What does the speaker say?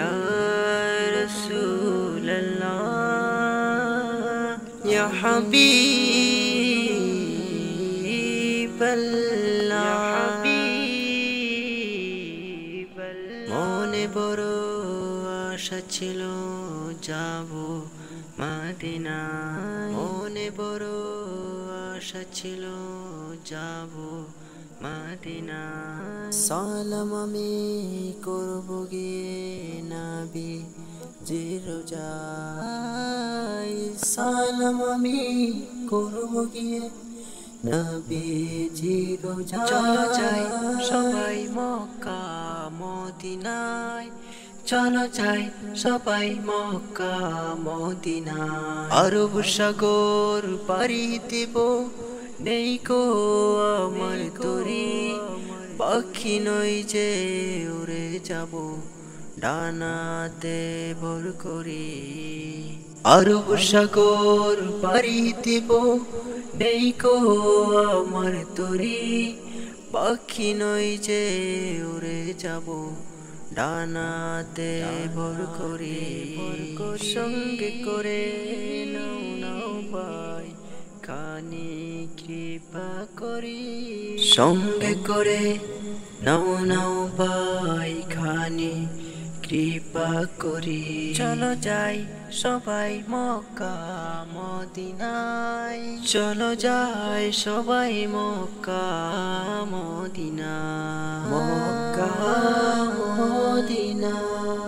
ইয়া রাসূলুল্লাহ ইয়া হাবিবাল্লাহ মনে বড় আশা ছিল যাব মদিনায় মনে বড় আশা ছিল যাব মদিনায় সালাম আমি করব গিয়ে নবী রোজায় সালাম আমি করব গিয়ে নবীজি রোজায় চলো যাই সবাই মক্কা মদিনায় চলো যাই সবাই মক্কা মদিনায় আরব সাগর পাড়ি দেব নেই কো আমার তরি পাখি নই যে উড়ে যাব ডানাতে ভর করি আরব সাগর পাড়ি দেব নেই কো আমার তরি পাখি নই যে উড়ে যাব ডানাতে ভর করি সঙ্গে করে নাও নাও ভাই খানি কৃপা করি সঙ্গে করে নাও নাও ভাই খানি কৃপা করি চলো যাই সবাই মক্কা মদিনায় চলো যাই সবাই মক্কা মদিনায় মক্কা মদিনায়